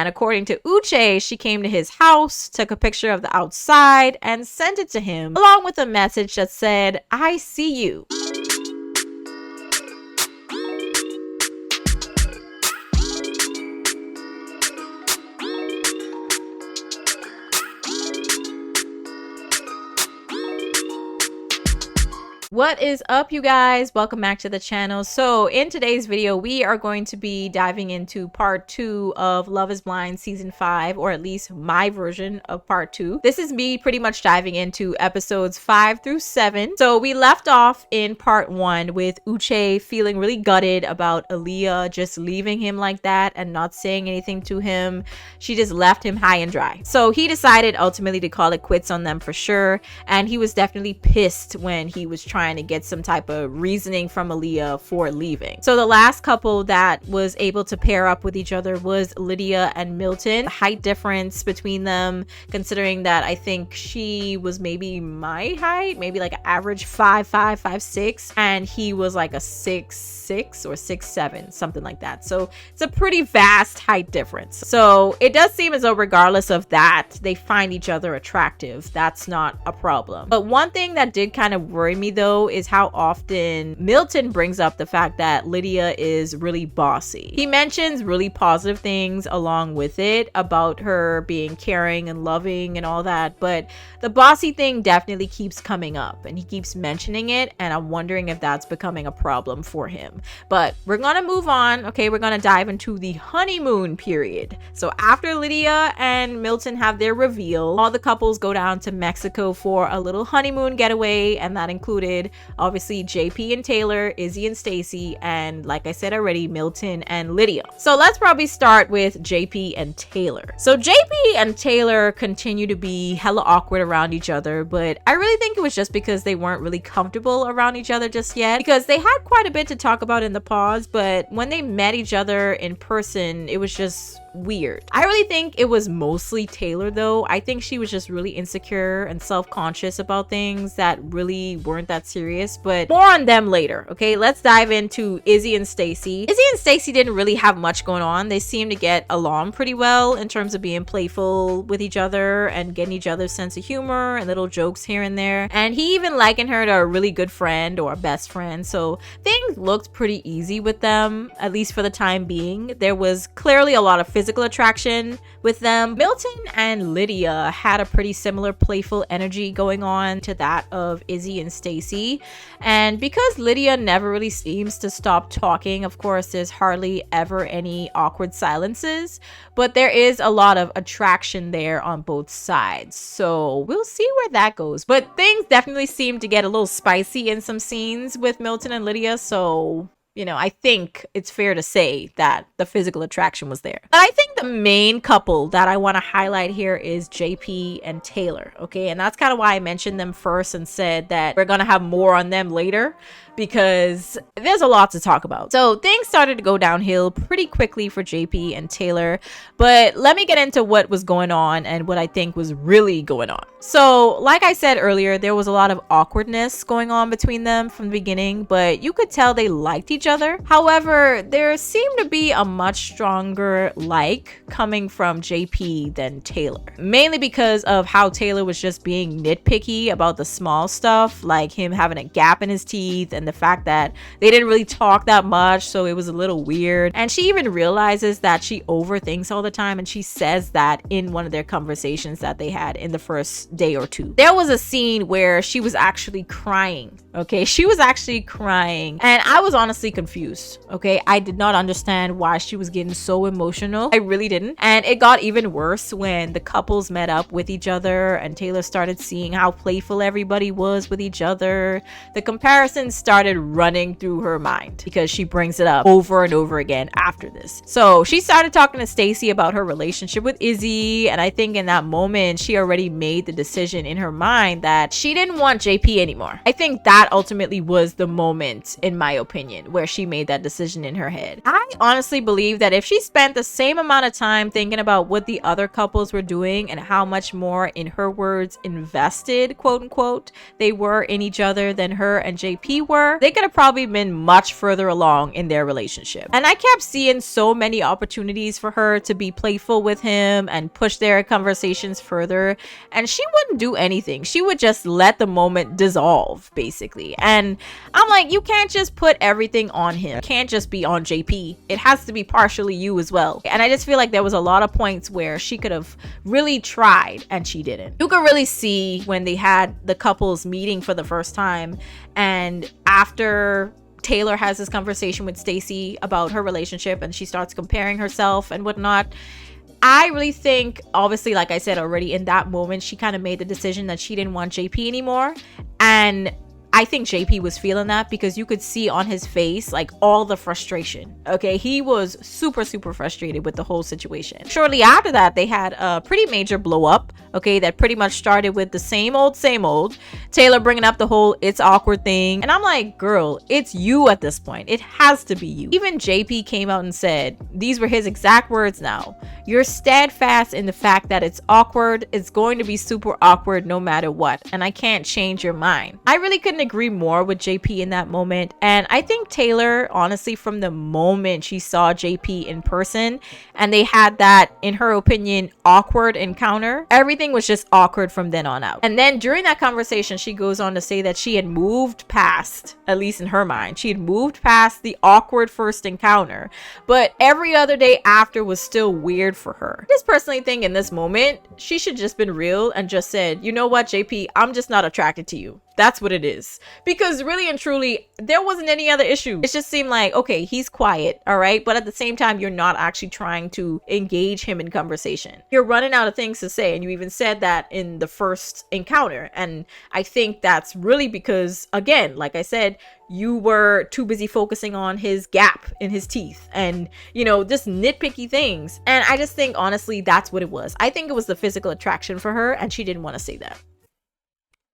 And according to Uche, she came to his house, took a picture of the outside, and sent it to him, along with a message that said, "I see you." What is up, you guys? Welcome back to the channel. So in today's video, we are going to be diving into part 2 of Love is Blind season 5, or at least my version of part 2. This is me pretty much diving into episodes 5 through 7. So we left off in part 1 with Uche feeling really gutted about Aaliyah just leaving him like that and not saying anything to him. She just left him high and dry. So he decided ultimately to call it quits on them for sure, and he was definitely pissed when he was trying to get some type of reasoning from Aaliyah for leaving. So the last couple that was able to pair up with each other was Lydia and Milton. The height difference between them, considering that I think she was maybe my height, maybe like an average 5'5", 5'6", and he was like a 6'6" or 6'7", something like that. So it's a pretty vast height difference. So it does seem as though regardless of that, they find each other attractive. That's not a problem. But one thing that did kind of worry me though is how often Milton brings up the fact that Lydia is really bossy. He mentions really positive things along with it about her being caring and loving and all that, but the bossy thing definitely keeps coming up and he keeps mentioning it, and I'm wondering if that's becoming a problem for him. But we're gonna move on. Okay, we're gonna dive into the honeymoon period. So after Lydia and Milton have their reveal, all the couples go down to Mexico for a little honeymoon getaway, and that included obviously JP and Taylor, Izzy and Stacy, and like I said already, Milton and Lydia. So let's probably start with JP and Taylor. So JP and Taylor continue to be hella awkward around each other, but I really think it was just because they weren't really comfortable around each other just yet, because they had quite a bit to talk about in the pause, but when they met each other in person, it was just weird. I really think it was mostly Taylor though. I think she was just really insecure and self-conscious about things that really weren't that serious, but more on them later. Okay, let's dive into Izzy and Stacy. Izzy and Stacy didn't really have much going on. They seemed to get along pretty well in terms of being playful with each other and getting each other's sense of humor and little jokes here and there, and he even likened her to a really good friend or a best friend. So things looked pretty easy with them, at least for the time being. There was clearly a lot of physical attraction with them. Milton and Lydia had a pretty similar playful energy going on to that of Izzy and Stacy, and because Lydia never really seems to stop talking, of course there's hardly ever any awkward silences, but there is a lot of attraction there on both sides. So we'll see where that goes, but things definitely seem to get a little spicy in some scenes with Milton and Lydia, so you know, I think it's fair to say that the physical attraction was there. But I think the main couple that I want to highlight here is JP and Taylor, okay? And that's kind of why I mentioned them first and said that we're going to have more on them later, because there's a lot to talk about. So things started to go downhill pretty quickly for JP and Taylor, but let me get into what was going on and what I think was really going on. So like I said earlier, there was a lot of awkwardness going on between them from the beginning, but you could tell they liked each other. However, there seemed to be a much stronger like coming from JP than Taylor, mainly because of how Taylor was just being nitpicky about the small stuff, like him having a gap in his teeth and the fact that they didn't really talk that much, so it was a little weird. And she even realizes that she overthinks all the time, and she says that in one of their conversations that they had in the first day or two. There was a scene where she was actually crying. Okay, she was actually crying, and I was honestly confused. Okay, I did not understand why she was getting so emotional. I really didn't. And it got even worse when the couples met up with each other and Taylor started seeing how playful everybody was with each other. The comparisons started running through her mind because she brings it up over and over again after this. So she started talking to Stacy about her relationship with Izzy, and I think in that moment she already made the decision in her mind that she didn't want JP anymore. I think that that ultimately was the moment, in my opinion, where she made that decision in her head. I honestly believe that if she spent the same amount of time thinking about what the other couples were doing and how much more, in her words, invested, quote unquote, they were in each other than her and JP were, they could have probably been much further along in their relationship. And I kept seeing so many opportunities for her to be playful with him and push their conversations further, and she wouldn't do anything. She would just let the moment dissolve, basically. And I'm like, you can't just put everything on him. It can't just be on JP. It has to be partially you as well. And I just feel like there was a lot of points where she could have really tried and she didn't. You could really see when they had the couples meeting for the first time, and after Taylor has this conversation with Stacy about her relationship and she starts comparing herself and whatnot, I really think, obviously, like I said already, in that moment, she kind of made the decision that she didn't want JP anymore. And I think JP was feeling that, because you could see on his face like all the frustration. Okay, he was super frustrated with the whole situation. Shortly after that, they had a pretty major blow up, okay, that pretty much started with the same old Taylor bringing up the whole it's awkward thing. And I'm like, girl, it's you at this point. It has to be you. Even JP came out and said, these were his exact words now, you're steadfast in the fact that it's awkward. It's going to be super awkward no matter what, and I can't change your mind. I really couldn't agree more with JP in that moment. And I think Taylor, honestly, from the moment she saw JP in person and they had that, in her opinion, awkward encounter, everything was just awkward from then on out. And then during that conversation, she goes on to say that she had moved past, at least in her mind, she had moved past the awkward first encounter, but every other day after was still weird for her. I just personally think in this moment, she should just been real and just said, you know what, JP, I'm just not attracted to you. That's what it is. Because really and truly, there wasn't any other issue. It just seemed like, okay, he's quiet, all right? But at the same time, you're not actually trying to engage him in conversation. You're running out of things to say. And you even said that in the first encounter. And I think that's really because, again, like I said, you were too busy focusing on his gap in his teeth and, you know, just nitpicky things. And I just think, honestly, that's what it was. I think it was the physical attraction for her, and she didn't want to say that,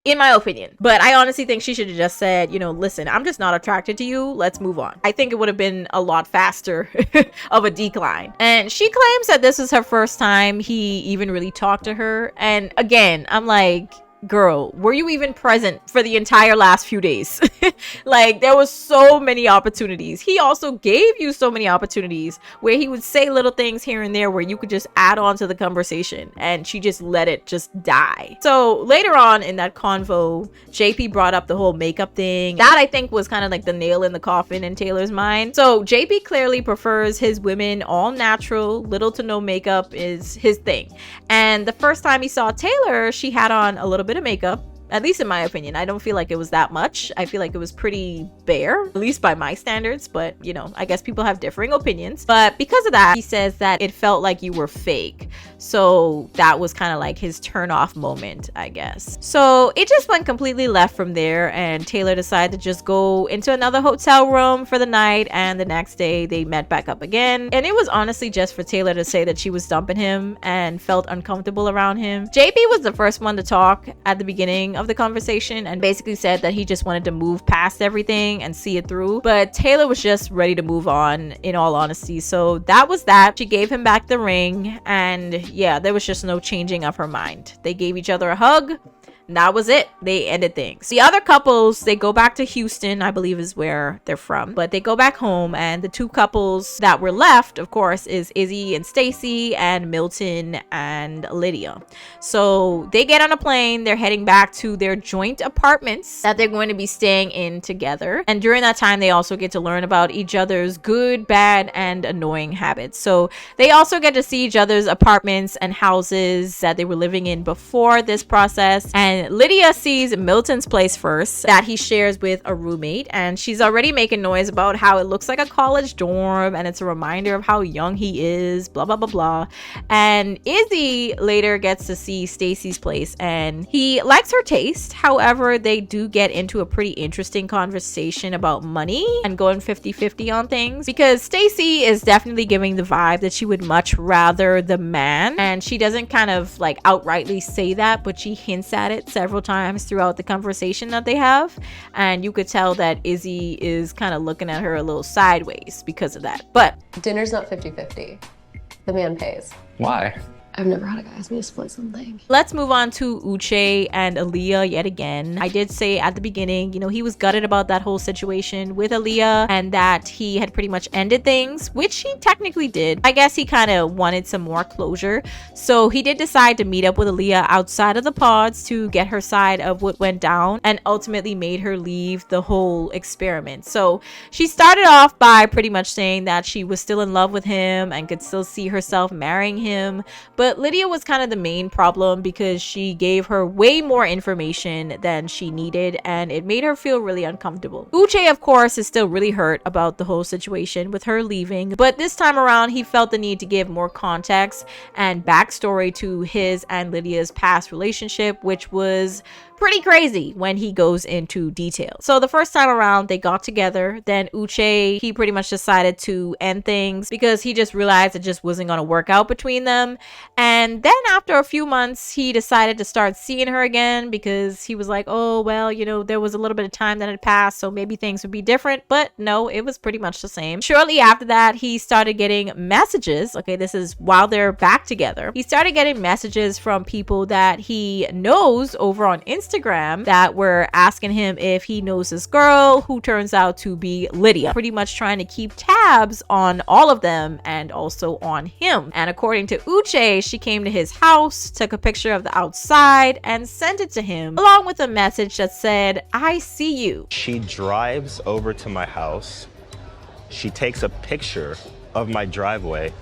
in my opinion. But I honestly think she should have just said, you know, listen, I'm just not attracted to you. Let's move on. I think it would have been a lot faster of a decline. And she claims that this was her first time he even really talked to her. And again, I'm like, girl, were you even present for the entire last few days? Like, there was so many opportunities. He also gave you so many opportunities where he would say little things here and there where you could just add on to the conversation, and she just let it just die. So later on in that convo, JP brought up the whole makeup thing. That, I think, was kind of like the nail in the coffin in Taylor's mind. So JP clearly prefers his women all natural, little to no makeup is his thing. And the first time he saw Taylor, she had on a little bit of makeup. At least in my opinion, I don't feel like it was that much. I feel like it was pretty bare, at least by my standards, but you know, I guess people have differing opinions. But because of that, he says that it felt like you were fake. So that was kind of like his turn off moment, I guess. So it just went completely left from there, and Taylor decided to just go into another hotel room for the night, and the next day they met back up again. And it was honestly just for Taylor to say that she was dumping him and felt uncomfortable around him. JP was the first one to talk at the beginning of the conversation and basically said that he just wanted to move past everything and see it through, but Taylor was just ready to move on, in all honesty. So that was that. She gave him back the ring, and yeah, there was just no changing of her mind. They gave each other a hug. And that was it. They ended things. The other couples, they go back to Houston, I believe is where they're from, but they go back home, and the two couples that were left, of course, is Izzy and Stacy, and Milton and Lydia. So they get on a plane. They're heading back to their joint apartments that they're going to be staying in together. And during that time, they also get to learn about each other's good, bad, and annoying habits. So they also get to see each other's apartments and houses that they were living in before this process. And Lydia sees Milton's place first, that he shares with a roommate, and she's already making noise about how it looks like a college dorm and it's a reminder of how young he is, blah blah blah blah. And Izzy later gets to see Stacy's place, and he likes her taste. However, they do get into a pretty interesting conversation about money and going 50-50 on things, because Stacy is definitely giving the vibe that she would much rather the man, and she doesn't kind of like outrightly say that, but she hints at it it several times throughout the conversation that they have, and you could tell that Izzy is kind of looking at her a little sideways because of that. But dinner's not 50-50. The man pays. Why? I've never had a guy ask me to split something. Let's move on to Uche and Aaliyah yet again. I did say at the beginning, you know, he was gutted about that whole situation with Aaliyah and that he had pretty much ended things, which he technically did. I guess he kind of wanted some more closure. So he did decide to meet up with Aaliyah outside of the pods to get her side of what went down and ultimately made her leave the whole experiment. So she started off by pretty much saying that she was still in love with him and could still see herself marrying him. But Lydia was kind of the main problem because she gave her way more information than she needed and it made her feel really uncomfortable. Uche, of course, is still really hurt about the whole situation with her leaving, but this time around he felt the need to give more context and backstory to his and Lydia's past relationship, which was pretty crazy when he goes into detail. So the first time around they got together, then Uche, he pretty much decided to end things because he just realized it just wasn't going to work out between them. And then after a few months he decided to start seeing her again because he was like, oh well, you know, there was a little bit of time that had passed, so maybe things would be different. But no, it was pretty much the same. Shortly after that he started getting messages. Okay, this is while they're back together. He started getting messages from people that he knows over on Instagram that were asking him if he knows this girl, who turns out to be Lydia, pretty much trying to keep tabs on all of them and also on him. And according to Uche, she came to his house, took a picture of the outside and sent it to him along with a message that said, I see you. She drives over to my house, she takes a picture of my driveway,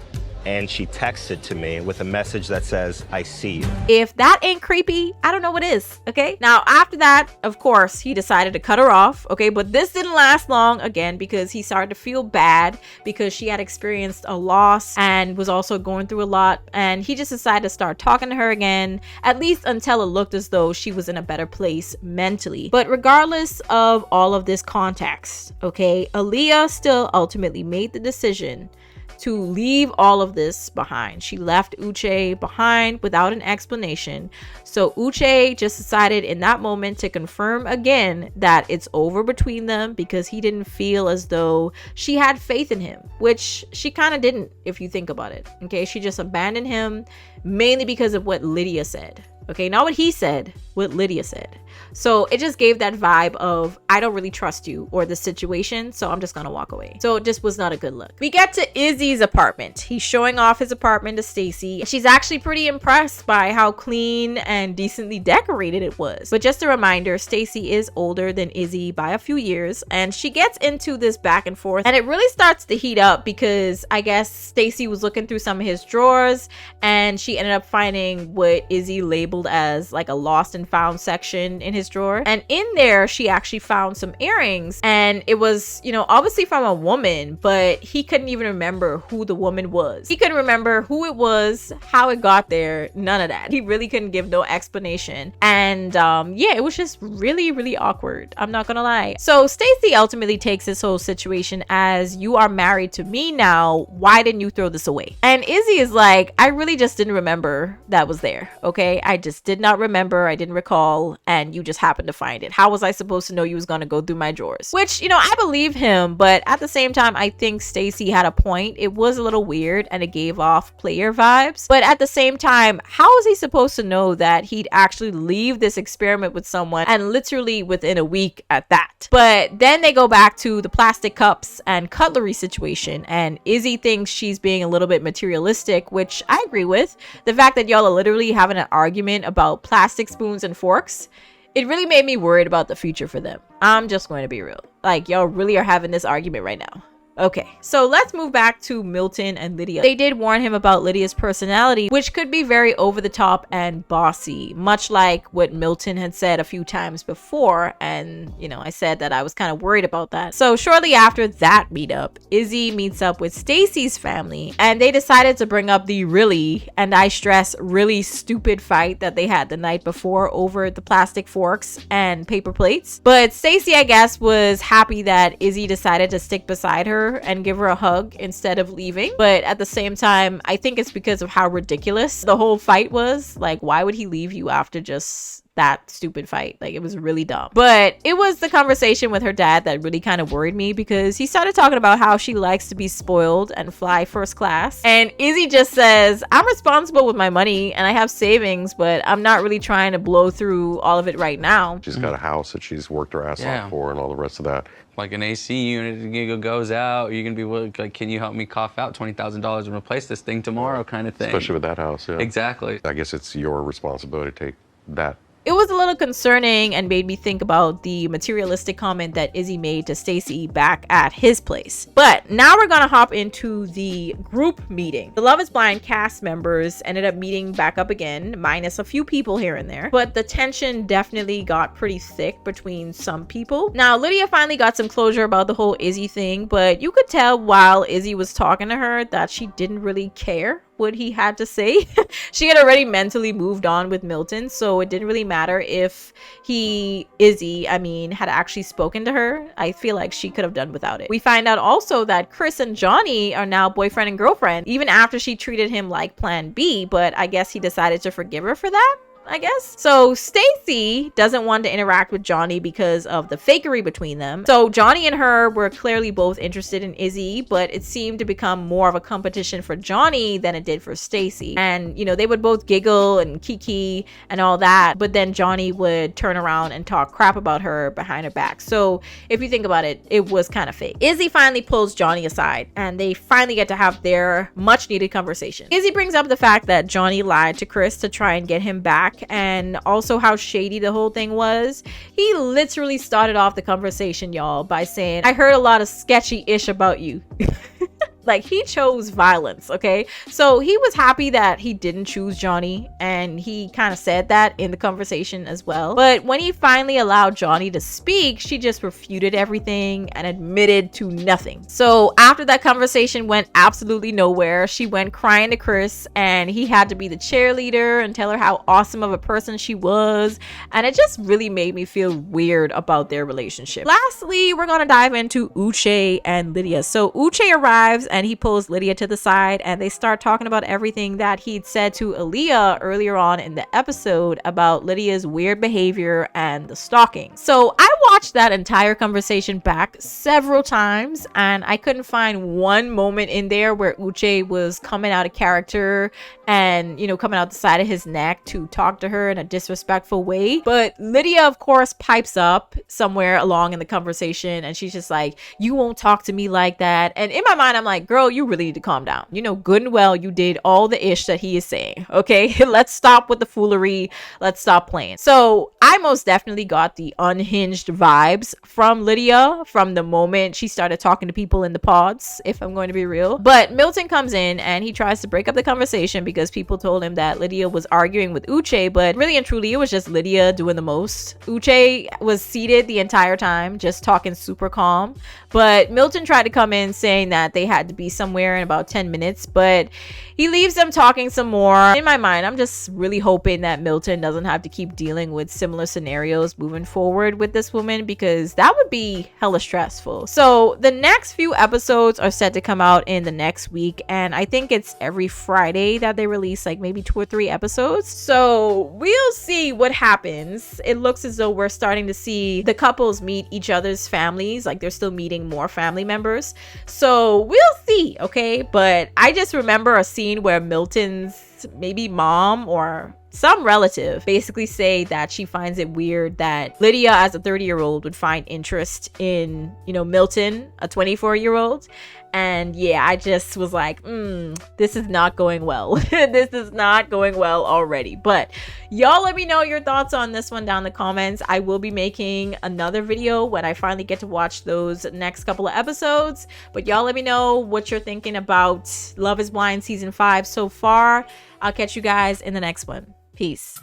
and she texts it to me with a message that says, I see you. If that ain't creepy, I don't know what is, okay? Now, after that, of course, he decided to cut her off, okay? But this didn't last long, again, because he started to feel bad because she had experienced a loss and was also going through a lot. And he just decided to start talking to her again, at least until it looked as though she was in a better place mentally. But regardless of all of this context, okay, Aaliyah still ultimately made the decision to leave all of this behind. She left Uche behind without an explanation. So Uche just decided in that moment to confirm again that it's over between them because he didn't feel as though she had faith in him, which she kind of didn't if you think about it. Okay, she just abandoned him mainly because of what Lydia said. Okay, not what he said, what Lydia said. So it just gave that vibe of, I don't really trust you or the situation, so I'm just gonna walk away. So it just was not a good look. We get to Izzy's apartment. He's showing off his apartment to Stacy. She's actually pretty impressed by how clean and decently decorated it was. But just a reminder, Stacy is older than Izzy by a few years, and she gets into this back and forth, and it really starts to heat up because I guess Stacy was looking through some of his drawers, and she ended up finding what Izzy labeled as like a lost and found section in his drawer. And in there, she actually found some earrings, and it was, you know, obviously from a woman, but he couldn't even remember who the woman was. He couldn't remember who it was, how it got there, none of that. He really couldn't give no explanation. And yeah, it was just really, really awkward. I'm not gonna lie. So Stacy ultimately takes this whole situation as, you are married to me now, why didn't you throw this away? And Izzy is like, I really just didn't remember that was there. Okay, I just did not remember, I didn't recall, and you just happened to find it. How was I supposed to know you was gonna go through my drawers? Which, you know, I believe him, but at the same time, I think Stacy had a point. It was a little weird and it gave off player vibes, but at the same time, how is he supposed to know that he'd actually leave this experiment with someone and literally within a week at that? But then they go back to the plastic cups and cutlery situation, and Izzy thinks she's being a little bit materialistic, which I agree with. The fact that y'all are literally having an argument about plastic spoons and forks, it really made me worried about the future for them. I'm just going to be real. Like, y'all really are having this argument right now. Okay, so let's move back to Milton and Lydia. They did warn him about Lydia's personality, which could be very over the top and bossy, much like what Milton had said a few times before. And, you know, I said that I was kind of worried about that. So shortly after that meetup, Izzy meets up with Stacy's family, and they decided to bring up the really, and I stress really, stupid fight that they had the night before over the plastic forks and paper plates. But Stacy, I guess, was happy that Izzy decided to stick beside her and give her a hug instead of leaving. But at the same time, I think it's because of how ridiculous the whole fight was. Like, why would he leave you after just that stupid fight. Like, it was really dumb. But it was the conversation with her dad that really kind of worried me, because he started talking about how she likes to be spoiled and fly first class. And Izzy just says, I'm responsible with my money and I have savings, but I'm not really trying to blow through all of it right now. She's got a house that she's worked her ass off for and all the rest of that. Like an AC unit goes out, you're gonna be like, can you help me cough out $20,000 and replace this thing tomorrow, kind of thing. Especially with that house, yeah. Exactly. I guess it's your responsibility to take that. It was a little concerning and made me think about the materialistic comment that Izzy made to Stacy back at his place. But now we're gonna hop into the group meeting. The Love is Blind cast members ended up meeting back up again, minus a few people here and there. But the tension definitely got pretty thick between some people. Now, Lydia finally got some closure about the whole Izzy thing, but you could tell while Izzy was talking to her that she didn't really care what he had to say. She had already mentally moved on with Milton, so it didn't really matter if Izzy had actually spoken to her. I feel like she could have done without it. We find out also that Chris and Johnny are now boyfriend and girlfriend, even after she treated him like plan B, but I guess he decided to forgive her for that, I guess. So Stacy doesn't want to interact with Johnny because of the fakery between them. So Johnny and her were clearly both interested in Izzy, but it seemed to become more of a competition for Johnny than it did for Stacy. And they would both giggle and kiki and all that, but then Johnny would turn around and talk crap about her behind her back. So if you think about it, it was kind of fake. Izzy finally pulls Johnny aside and they finally get to have their much needed conversation. Izzy brings up the fact that Johnny lied to Chris to try and get him back, and also how shady the whole thing was. He literally started off the conversation, y'all, by saying, I heard a lot of sketchy-ish about you. Like, he chose violence, okay? So he was happy that he didn't choose Johnny, and he kind of said that in the conversation as well. But when he finally allowed Johnny to speak, she just refuted everything and admitted to nothing. So after that conversation went absolutely nowhere, she went crying to Chris, and he had to be the cheerleader and tell her how awesome of a person she was. And it just really made me feel weird about their relationship. Lastly, we're gonna dive into Uche and Lydia. So Uche arrives and he pulls Lydia to the side and they start talking about everything that he'd said to Aaliyah earlier on in the episode about Lydia's weird behavior and the stalking. So I watched that entire conversation back several times and I couldn't find one moment in there where Uche was coming out of character and, coming out the side of his neck to talk to her in a disrespectful way. But Lydia, of course, pipes up somewhere along in the conversation and she's just like, you won't talk to me like that. And in my mind, I'm like, girl, you really need to calm down. Good and well, you did all the ish that he is saying. Okay, let's stop with the foolery. Let's stop playing. So I most definitely got the unhinged vibes from Lydia from the moment she started talking to people in the pods, if I'm going to be real. But Milton comes in and he tries to break up the conversation because people told him that Lydia was arguing with Uche, but really and truly, it was just Lydia doing the most. Uche was seated the entire time, just talking super calm. But Milton tried to come in saying that they had to be somewhere in about 10 minutes, but he leaves them talking some more. In my mind, I'm just really hoping that Milton doesn't have to keep dealing with similar scenarios moving forward with this woman, because that would be hella stressful. So the next few episodes are set to come out in the next week, and I think it's every Friday that they release like maybe 2 or 3 episodes. So we'll see what happens. It looks as though we're starting to see the couples meet each other's families, like they're still meeting more family members. So we'll see, okay? But I just remember a scene where Milton's maybe mom or some relative basically say that she finds it weird that Lydia as a 30-year-old would find interest in, Milton, a 24-year-old. And yeah, I just was like, this is not going well. This is not going well already. But y'all let me know your thoughts on this one down in the comments. I will be making another video when I finally get to watch those next couple of episodes. But y'all let me know what you're thinking about Love is Blind season 5 so far. I'll catch you guys in the next one. Peace.